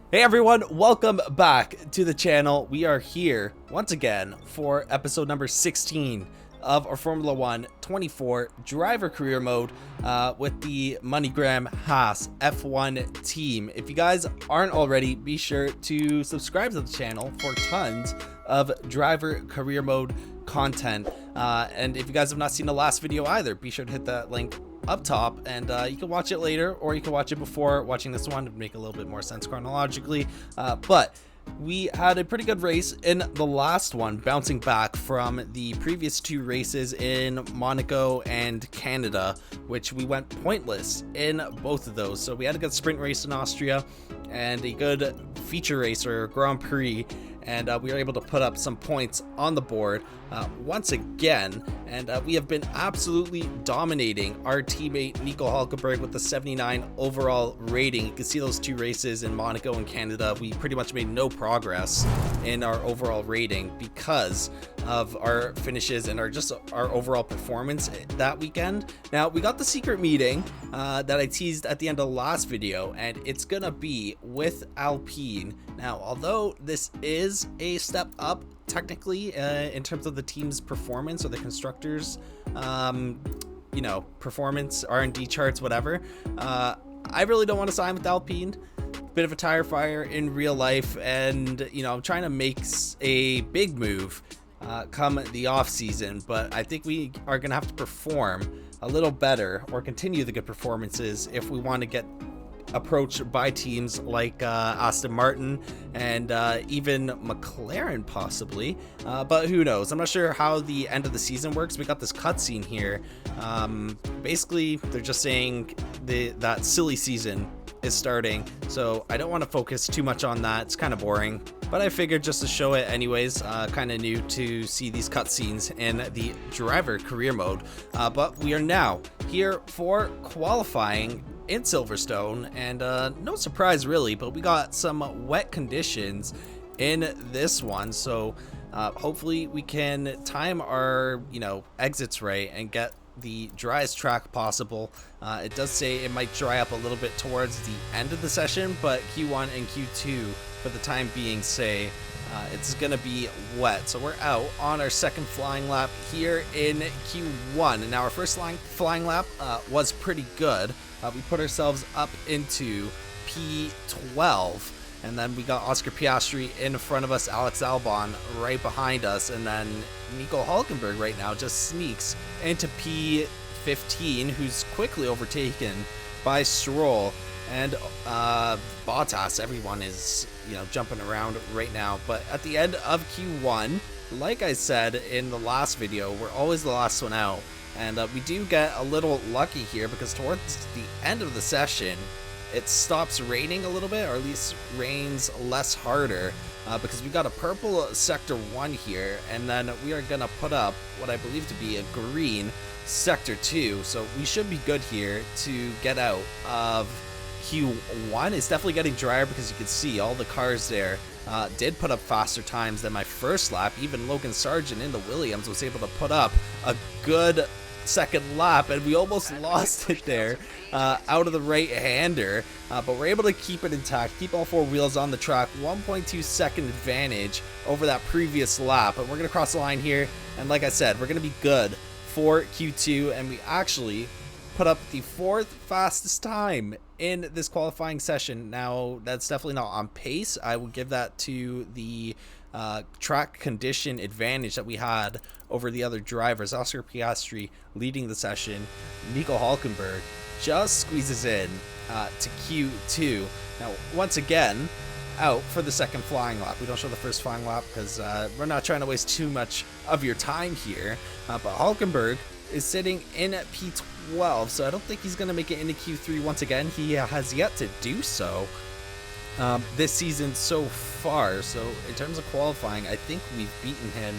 Hey everyone, welcome back to the channel. We are here once again for episode number 16 of our Formula One 24 driver career mode with the MoneyGram Haas F1 team. If you guys aren't already, be sure to subscribe to the channel for tons of driver career mode content. And if you guys have not seen the last video either, be sure to hit that link up top, and you can watch it later, or you can watch it before watching this one to make a little bit more sense chronologically. But we had a pretty good race in the last one, bouncing back from the previous two races in Monaco and Canada, which we went pointless in both of those. So we had a good sprint race in Austria and a good feature race or Grand Prix, and we were able to put up some points on the board once again, and we have been absolutely dominating our teammate Nico Hulkenberg with the 79 overall rating. You can see those two races in Monaco and Canada, we pretty much made no progress in our overall rating because of our finishes and our overall performance that weekend. Now, we got the secret meeting that I teased at the end of the last video, and it's gonna be with Alpine. Now, although this is a step up technically in terms of the team's performance or the constructors performance, R&D charts, whatever, I really don't want to sign with Alpine. Bit of a tire fire in real life, and I'm trying to make a big move come the off season, but I think we are gonna have to perform a little better or continue the good performances if we want to get approached by teams like Aston Martin and even McLaren possibly, but who knows. I'm not sure how the end of the season works. We got this cutscene here. Basically they're just saying that silly season is starting, so I don't want to focus too much on that. It's kind of boring, but I figured just to show it anyways. Kind of new to see these cutscenes in the driver career mode, but we are now here for qualifying in Silverstone, and no surprise really, but we got some wet conditions in this one, so hopefully we can time our exits right and get the driest track possible. It does say it might dry up a little bit towards the end of the session, but Q1 and Q2 for the time being say it's gonna be wet. So we're out on our second flying lap here in Q1, and now our first flying lap was pretty good. We put ourselves up into P12, and then we got Oscar Piastri in front of us, Alex Albon right behind us, and then Nico Hulkenberg right now just sneaks into P15, who's quickly overtaken by Stroll and Bottas. Everyone is jumping around right now, but at the end of Q1, like I said in the last video, we're always the last one out, and we do get a little lucky here because towards the end of the session it stops raining a little bit, or at least rains less harder, because we got a purple sector 1 here, and then we are gonna put up what I believe to be a green sector 2, so we should be good here to get out of Q1. It's definitely getting drier because you can see all the cars there did put up faster times than my first lap. Even Logan Sargent in the Williams was able to put up a good second lap, and we almost lost it there out of the right-hander, but we're able to keep it intact, keep all four wheels on the track. 1.2 second advantage over that previous lap, and we're gonna cross the line here, and like I said, we're gonna be good for Q2, and we actually put up the 4th fastest time in this qualifying session. Now, that's definitely not on pace. I would give that to the track condition advantage that we had over the other drivers. Oscar Piastri leading the session. Nico Hulkenberg just squeezes in to Q2. Now, once again, out for the second flying lap. We don't show the first flying lap because we're not trying to waste too much of your time here, but Hulkenberg is sitting in at P12, so I don't think he's going to make it into Q3 once again. He has yet to do so this season so far. So in terms of qualifying, I think we've beaten him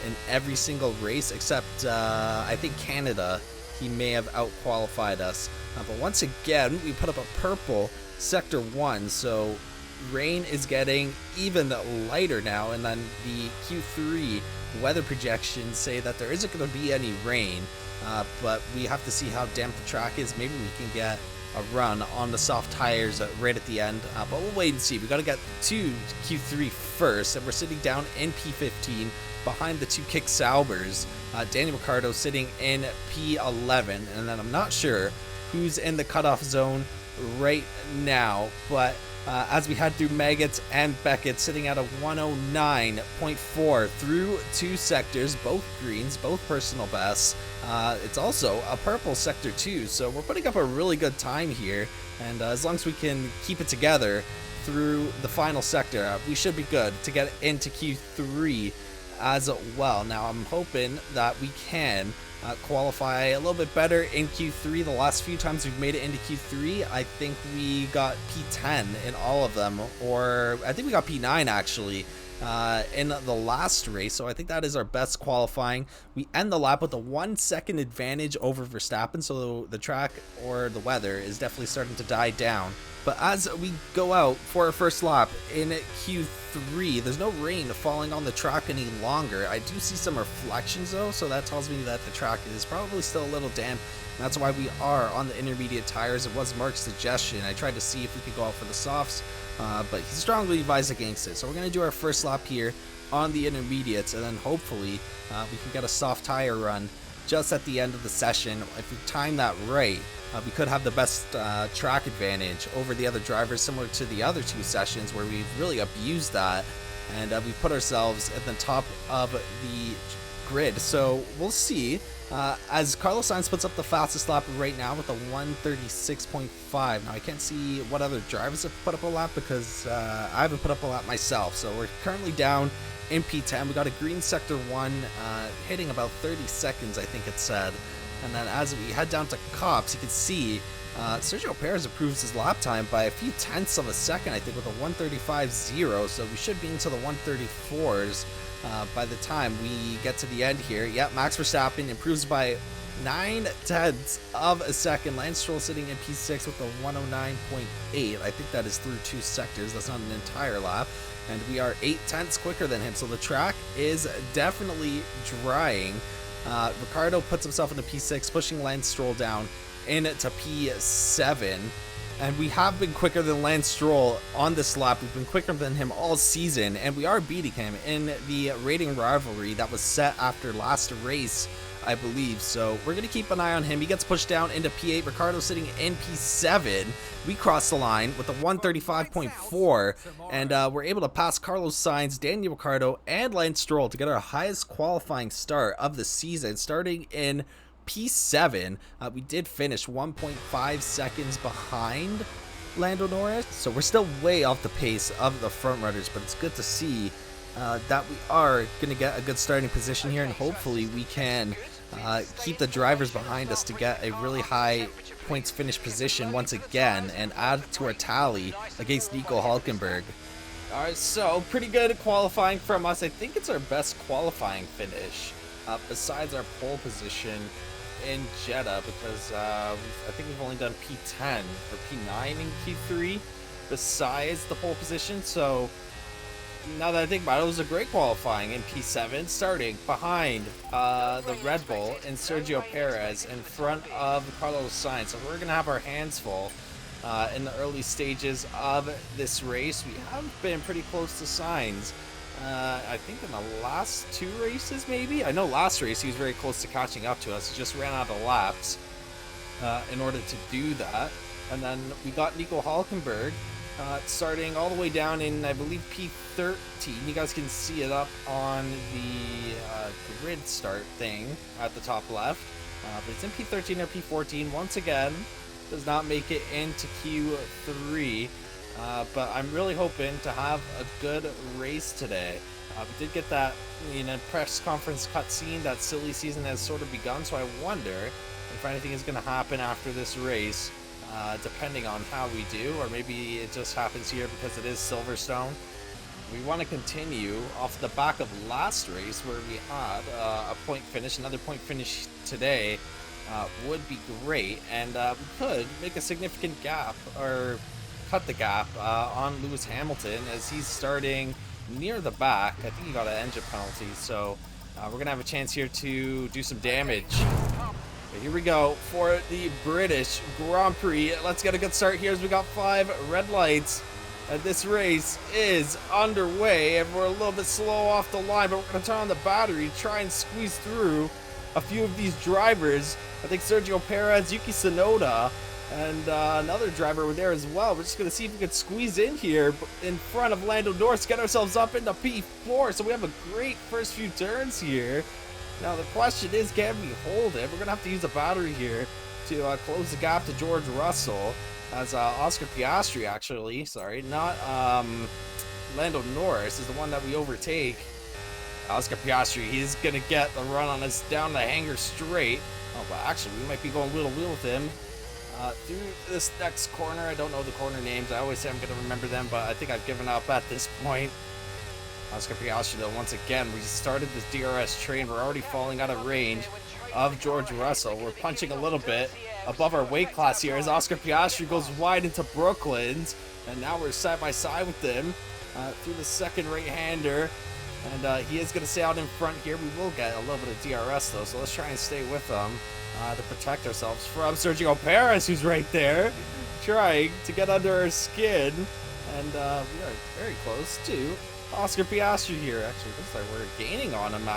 in every single race except I think Canada. He may have out-qualified us, but once again we put up a purple sector 1, so rain is getting even lighter now, and then the Q3 weather projections say that there isn't going to be any rain, but we have to see how damp the track is. Maybe we can get a run on the soft tires right at the end, but we'll wait and see. We got to get to Q3 first, and we're sitting down in P15 behind the two Kick Saubers. Daniel Ricciardo sitting in P11, and then I'm not sure who's in the cutoff zone right now, but as we head through Maggots and Beckett, sitting at a 109.4 through 2 sectors, both greens, both personal bests. It's also a purple sector too, so we're putting up a really good time here, and as long as we can keep it together through the final sector, we should be good to get into Q3 as well. Now I'm hoping that we can qualify a little bit better in Q3. The last few times we've made it into Q3, I think we got P10 in all of them, or I think we got P9 actually in the last race, so I think that is our best qualifying. We end the lap with a 1 second advantage over Verstappen, so the track or the weather is definitely starting to die down. But as we go out for our first lap in Q3, there's no rain falling on the track any longer. I do see some reflections though, so that tells me that the track is probably still a little damp. And that's why we are on the intermediate tires. It was Mark's suggestion. I tried to see if we could go out for the softs, but he strongly advised against it. So we're going to do our first lap here on the intermediates, and then hopefully we can get a soft tire run just at the end of the session. If we time that right, we could have the best track advantage over the other drivers, similar to the other 2 sessions where we've really abused that, and we put ourselves at the top of the grid. So we'll see. As Carlos Sainz puts up the fastest lap right now with a 136.5. Now I can't see what other drivers have put up a lap because I haven't put up a lap myself. So we're currently down in P10. We got a green sector 1 hitting about 30 seconds, I think it said. And then as we head down to Cops, you can see Sergio Perez improves his lap time by a few tenths of a second, I think, with a 135.0. So we should be into the 134s by the time we get to the end here. Yep, Max Verstappen improves by 9 tenths of a second. Lance Stroll sitting in P6 with a 109.8. I think that is through 2 sectors. That's not an entire lap. And we are 8 tenths quicker than him. So the track is definitely drying. Ricciardo puts himself into P6, pushing Lance Stroll down into P7. And we have been quicker than Lance Stroll on this lap. We've been quicker than him all season, and we are beating him in the rating rivalry that was set after last race, I believe. So we're going to keep an eye on him. He gets pushed down into P8. Ricciardo sitting in P7. We cross the line with a 135.4, and we're able to pass Carlos Sainz, Daniel Ricciardo, and Lance Stroll to get our highest qualifying start of the season, starting in P7. We did finish 1.5 seconds behind Lando Norris, so we're still way off the pace of the front runners, but it's good to see that we are going to get a good starting position here, and hopefully we can keep the drivers behind us to get a really high points finish position once again and add to our tally against Nico Hülkenberg. Alright, so pretty good qualifying from us. I think it's our best qualifying finish besides our pole position in Jeddah, because I think we've only done P10 or P9 in Q3 besides the pole position. So now that I think about it, it was a great qualifying in P7, starting behind the Red Bull and Sergio Perez in front of Carlos Sainz. So we're going to have our hands full in the early stages of this race. We have been pretty close to Sainz. I think in the last 2 races, maybe? I know last race he was very close to catching up to us. He just ran out of laps in order to do that. And then we got Nico Hülkenberg starting all the way down in, I believe, P13. You guys can see it up on the grid start thing at the top left. But it's in P13 or P14. Once again, does not make it into Q3. But I'm really hoping to have a good race today. We did get that press conference cutscene. That silly season has sort of begun, so I wonder if anything is going to happen after this race. Depending on how we do, or maybe it just happens here because it is Silverstone. We want to continue off the back of last race where we had a point finish. Another point finish today would be great, and we could make a significant gap, or cut the gap on Lewis Hamilton as he's starting near the back. I think he got an engine penalty, so we're gonna have a chance here to do some damage But here we go for the British Grand Prix. Let's get a good start here as we got 5 red lights. And this race is underway, and we're a little bit slow off the line, but we're going to turn on the battery, try and squeeze through a few of these drivers. I think Sergio Perez, Yuki Tsunoda, and another driver over there as well. We're just going to see if we can squeeze in here in front of Lando Norris, get ourselves up into P4. So we have a great first few turns here. Now the question is, can we hold it? We're going to have to use a battery here to close the gap to George Russell. As Oscar Piastri, actually, sorry, not Lando Norris, is the one that we overtake. Oscar Piastri, he's going to get the run on us down the hanger straight. Oh, but actually, we might be going wheel to wheel with him. Through this next corner, I don't know the corner names. I always say I'm going to remember them, but I think I've given up at this point. Oscar Piastri, though, once again, we started this DRS train. We're already falling out of range of George Russell. We're punching a little bit above our weight class here as Oscar Piastri goes wide into Brooklands, and now we're side by side with him through the second right-hander, and he is going to stay out in front here. We will get a little bit of DRS though, so let's try and stay with him to protect ourselves from Sergio Perez, who's right there trying to get under our skin, and we are very close to Oscar Piastri here. Actually, looks like we're gaining on him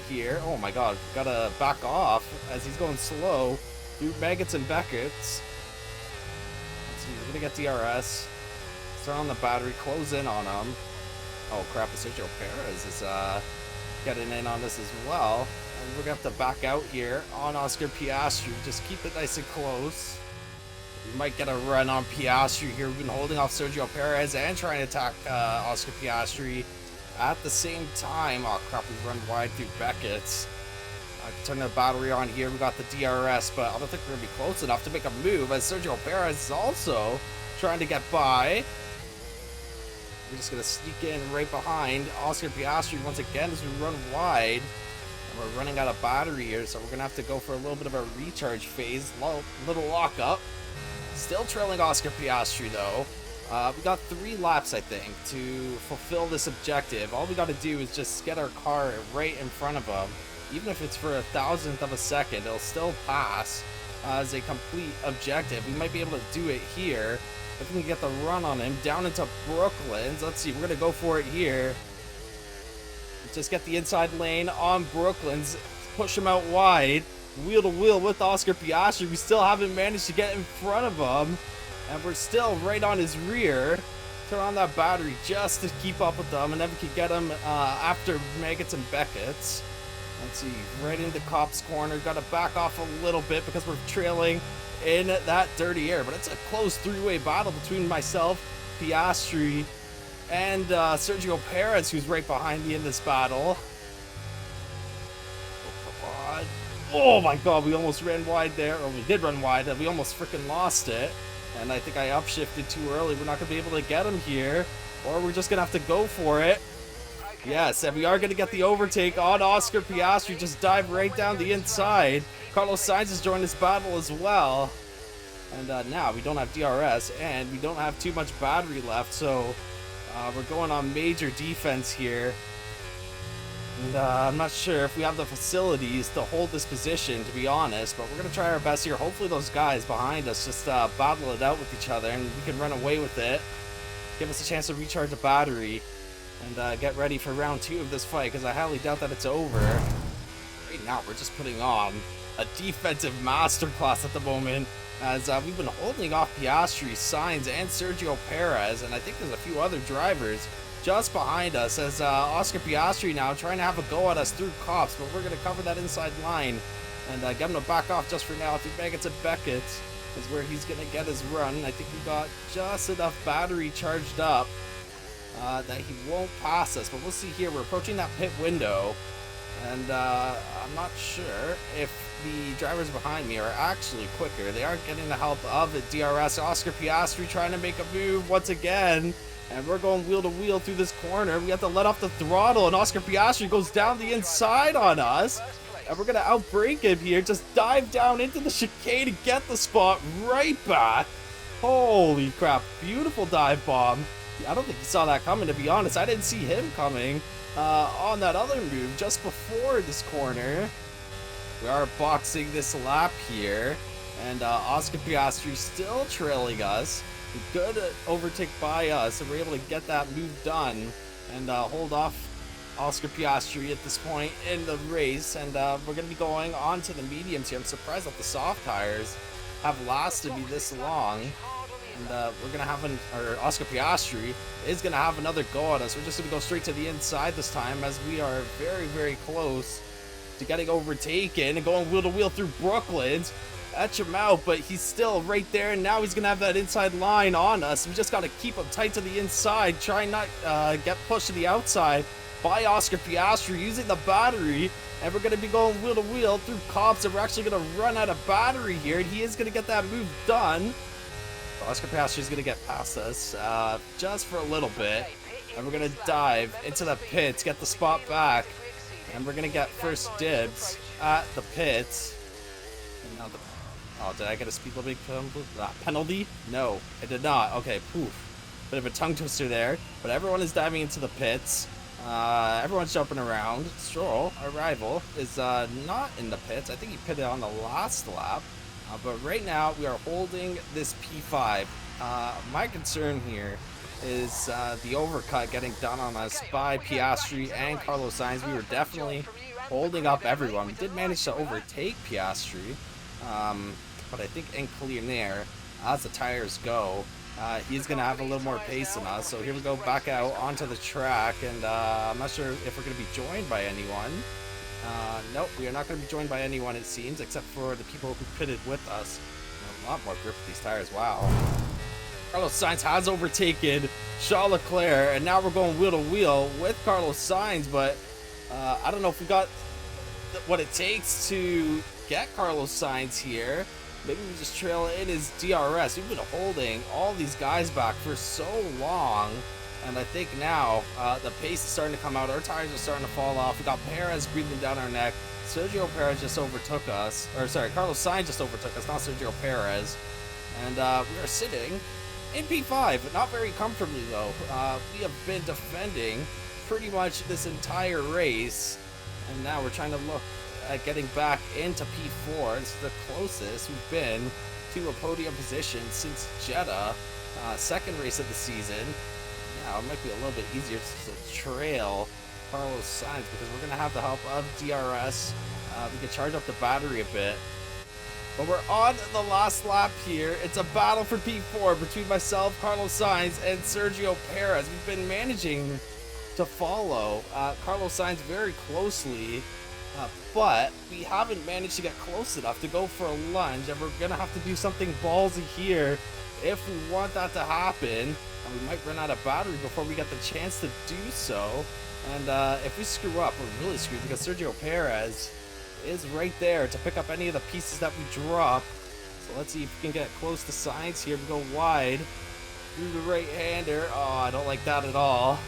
here. Oh my god, we gotta back off as he's going slow through Maggots and Beckett's. Let's see, we're gonna get DRS. Start on the battery, close in on him. Oh crap, Sergio Perez is getting in on this as well. And we're gonna have to back out here on Oscar Piastri. Just keep it nice and close. We might get a run on Piastri here. We've been holding off Sergio Perez and trying to attack Oscar Piastri at the same time. Oh crap, we run wide through Beckett's. Turn the battery on here. We got the DRS, but I don't think we're going to be close enough to make a move, as Sergio Perez is also trying to get by. We're just going to sneak in right behind Oscar Piastri once again as we run wide. And we're running out of battery here, so we're going to have to go for a little bit of a recharge phase. Little lockup. Still trailing Oscar Piastri, though. We got 3 laps, I think, to fulfill this objective. All we got to do is just get our car right in front of him. Even if it's for a 1,000th of a second, it'll still pass as a complete objective. We might be able to do it here if we can get the run on him down into Brooklands. Let's see, we're going to go for it here. Just get the inside lane on Brooklands, push him out wide, wheel to wheel with Oscar Piastri. We still haven't managed to get in front of him, and we're still right on his rear. Turn on that battery just to keep up with them, and then we can get him after Maggots and Beckett's. Let's see, right into Cop's corner. Got to back off a little bit because we're trailing in that dirty air. But it's a close 3-way battle between myself, Piastri, and Sergio Perez, who's right behind me in this battle. Oh, come on. Oh my god, we almost ran wide there. Or we did run wide, and we almost freaking lost it. And I think I upshifted too early. We're not going to be able to get him here. Or we're just going to have to go for it. Yes, and we are going to get the overtake on Oscar Piastri. Just dive right down the inside. Carlos Sainz has joined this battle as well. And now we don't have DRS, and we don't have too much battery left, so we're going on major defense here. And I'm not sure if we have the facilities to hold this position, to be honest, but we're going to try our best here. Hopefully those guys behind us just battle it out with each other, and we can run away with it. Give us a chance to recharge the battery and get ready for round 2 of this fight, because I highly doubt that it's over. Right now, we're just putting on a defensive masterclass at the moment, as we've been holding off Piastri, Sainz, and Sergio Perez, and I think there's a few other drivers just behind us, as Oscar Piastri now trying to have a go at us through Cops, but we're going to cover that inside line and get him to back off just for now. Through Maggots and Beckett is where he's going to get his run. I think we got just enough battery charged up that he won't pass us, but we'll see here. We're approaching that pit window, and I'm not sure if the drivers behind me are actually quicker. They aren't getting the help of the DRS. Oscar Piastri trying to make a move once again, and we're going wheel to wheel through this corner. We have to let off the throttle, and Oscar Piastri goes down the inside on us, and we're going to outbrake him here. Just dive down into the chicane to get the spot right back. Holy crap, beautiful dive bomb. I don't think he saw that coming, to be honest. I didn't see him coming on that other move just before this corner. We are boxing this lap here, and Oscar Piastri still trailing us. Good overtake by us, and we're able to get that move done and hold off Oscar Piastri at this point in the race. And we're going to be going on to the mediums here. I'm surprised that the soft tires have lasted me this long. And we're going to have Oscar Piastri is going to have another go at us. We're just going to go straight to the inside this time, as we are very, very close to getting overtaken and going wheel to wheel through Brooklands. Etch him out, but he's still right there, and now he's gonna have that inside line on us. We just gotta keep him tight to the inside, try not get pushed to the outside by Oscar Piastri using the battery, and we're gonna be going wheel to wheel through Cops, and we're actually gonna run out of battery here, and he is gonna get that move done. Oscar Piastri is gonna get past us just for a little bit, and we're gonna dive into the pits, get the spot back, and we're gonna get first dibs at the pits. And now oh, did I get a speed limit penalty? No, I did not. Okay, poof. Bit of a tongue twister there. But everyone is diving into the pits. Everyone's jumping around. Stroll, our rival, is not in the pits. I think he pitted on the last lap. But right now, we are holding this P5. My concern here is the overcut getting done on us by Piastri and Carlos Sainz. We were definitely holding up everyone. We did manage to overtake Piastri. But I think in clean air, as the tires go, he's going to have a little more pace than us. So here we go back out onto the track, and I'm not sure if we're going to be joined by anyone. Nope, we are not going to be joined by anyone, it seems, except for the people who pitted with us. A lot more grip with these tires, wow. Carlos Sainz has overtaken Charles Leclerc, and now we're going wheel to wheel with Carlos Sainz, but I don't know if we got what it takes to get Carlos Sainz here. Maybe we just trail in his DRS. We've been holding all these guys back for so long, and I think now the pace is starting to come out. Our tires are starting to fall off. We got Perez breathing down our neck. Sergio Perez just overtook us, or sorry, Carlos Sainz just overtook us, not Sergio Perez. And we are sitting in P5, but not very comfortably though. We have been defending pretty much this entire race, and now we're trying to look at getting back into P4. This is the closest we've been to a podium position since Jeddah, second race of the season. Now it might be a little bit easier to trail Carlos Sainz because we're going to have the help of DRS. We can charge up the battery a bit. But we're on the last lap here. It's a battle for P4 between myself, Carlos Sainz, and Sergio Perez. We've been managing to follow Carlos Sainz very closely, but we haven't managed to get close enough to go for a lunge, and we're going to have to do something ballsy here if we want that to happen. And we might run out of battery before we get the chance to do so. And if we screw up, we're really screwed because Sergio Perez is right there to pick up any of the pieces that we drop. So let's see if we can get close to Sainz here. We go wide through the right-hander. Oh, I don't like that at all.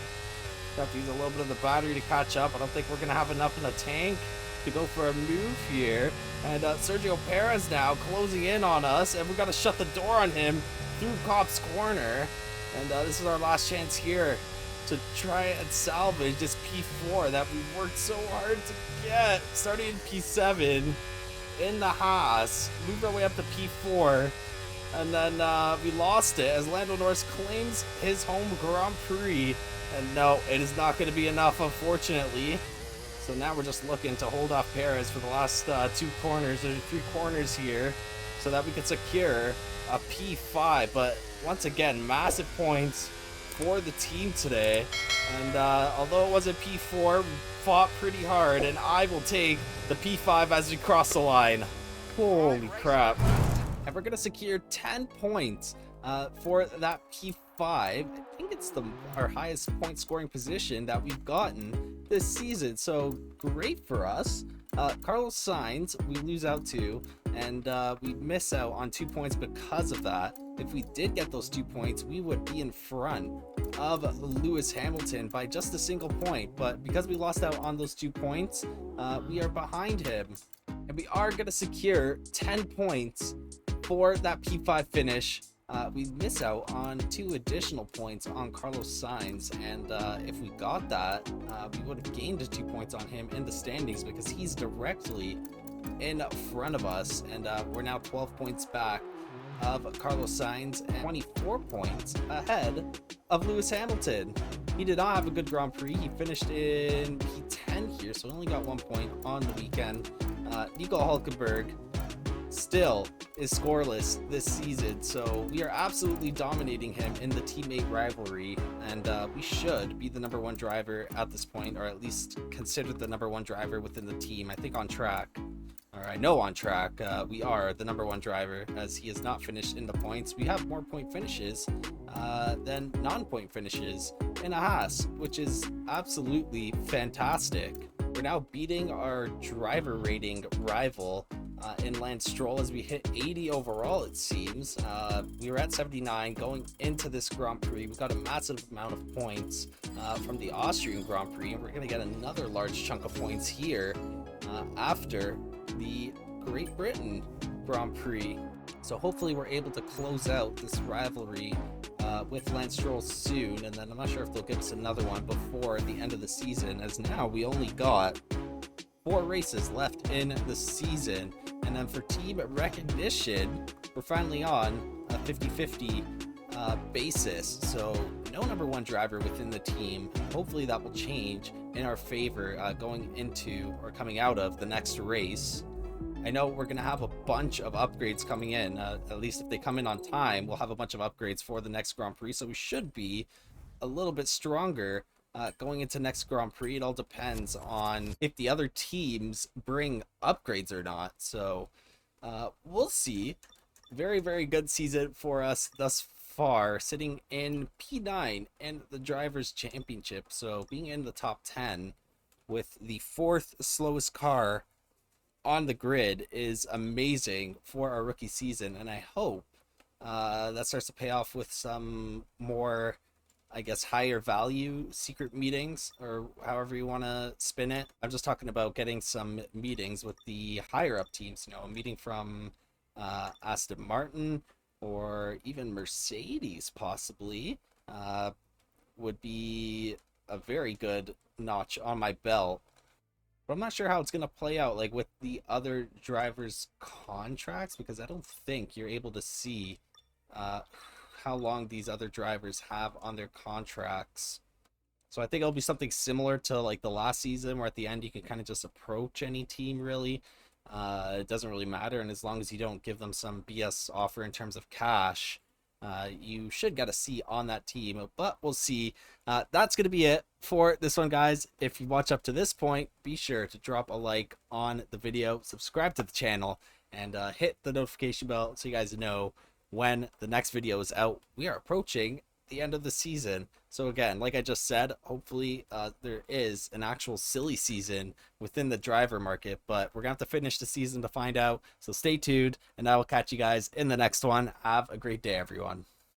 Have to use a little bit of the battery to catch up. I don't think we're going to have enough in the tank to go for a move here. And Sergio Perez now closing in on us, and we've got to shut the door on him through Cop's corner. And this is our last chance here to try and salvage this P4 that we worked so hard to get. Starting in P7 in the Haas, moved our way up to P4, and then we lost it as Lando Norris claims his home Grand Prix. And no, it is not going to be enough, unfortunately. So now we're just looking to hold off Perez for the last three corners here, so that we can secure a P5. But once again, massive points for the team today. And although it was a P4, we fought pretty hard, and I will take the P5 as we cross the line. Holy crap. And we're going to secure 10 points for that P5. I think it's our highest point scoring position that we've gotten this season, so great for us. Carlos Sainz we lose out to, and we miss out on 2 points because of that. If we did get those 2 points, we would be in front of Lewis Hamilton by just a single point, but because we lost out on those 2 points, we are behind him, and we are going to secure 10 points for that P5 finish. We miss out on 2 additional points on Carlos Sainz, and if we got that, we would have gained 2 points on him in the standings because he's directly in front of us, and we're now 12 points back of Carlos Sainz and 24 points ahead of Lewis Hamilton. He did not have a good Grand Prix. He finished in P10 here, so he only got 1 point on the weekend. Nico Hulkenberg still is scoreless this season, so we are absolutely dominating him in the teammate rivalry, and we should be the #1 driver at this point, or at least considered the #1 driver within the team. I think on track, or I know on track, we are the #1 driver, as he has not finished in the points. We have more point finishes than non-point finishes in a Haas, which is absolutely fantastic. We're now beating our driver rating rival in Lance Stroll as we hit 80 overall, it seems. We were at 79 going into this Grand Prix. We got a massive amount of points from the Austrian Grand Prix, and we're going to get another large chunk of points here after the Great Britain Grand Prix. So hopefully we're able to close out this rivalry with Lance Stroll soon, and then I'm not sure if they'll give us another one before the end of the season, as now we only got 4 races left in the season. And then for team recognition, we're finally on a 50-50 basis, so no #1 driver within the team. Hopefully that will change in our favor going into or coming out of the next race. I know we're going to have a bunch of upgrades coming in, at least if they come in on time, we'll have a bunch of upgrades for the next Grand Prix, so we should be a little bit stronger going into next Grand Prix. It all depends on if the other teams bring upgrades or not, so we'll see. Very, very good season for us thus far, sitting in P9 in the Drivers' Championship, so being in the top 10 with the 4th slowest car on the grid is amazing for our rookie season, and I hope that starts to pay off with some more, I guess, higher value secret meetings, or however you want to spin it. I'm just talking about getting some meetings with the higher up teams, you know, a meeting from Aston Martin or even Mercedes possibly would be a very good notch on my belt. But I'm not sure how it's going to play out, like with the other drivers' contracts, because I don't think you're able to see how long these other drivers have on their contracts. So I think it'll be something similar to like the last season, where at the end you can kind of just approach any team, really. It doesn't really matter, and as long as you don't give them some BS offer in terms of cash, you should get a seat on that team, but we'll see. That's going to be it for this one, guys. If you watch up to this point, be sure to drop a like on the video, subscribe to the channel, and hit the notification bell so you guys know when the next video is out. We are approaching the end of the season, so again, like I just said, hopefully there is an actual silly season within the driver market, but we're gonna have to finish the season to find out. So stay tuned, and I will catch you guys in the next one. Have a great day, everyone.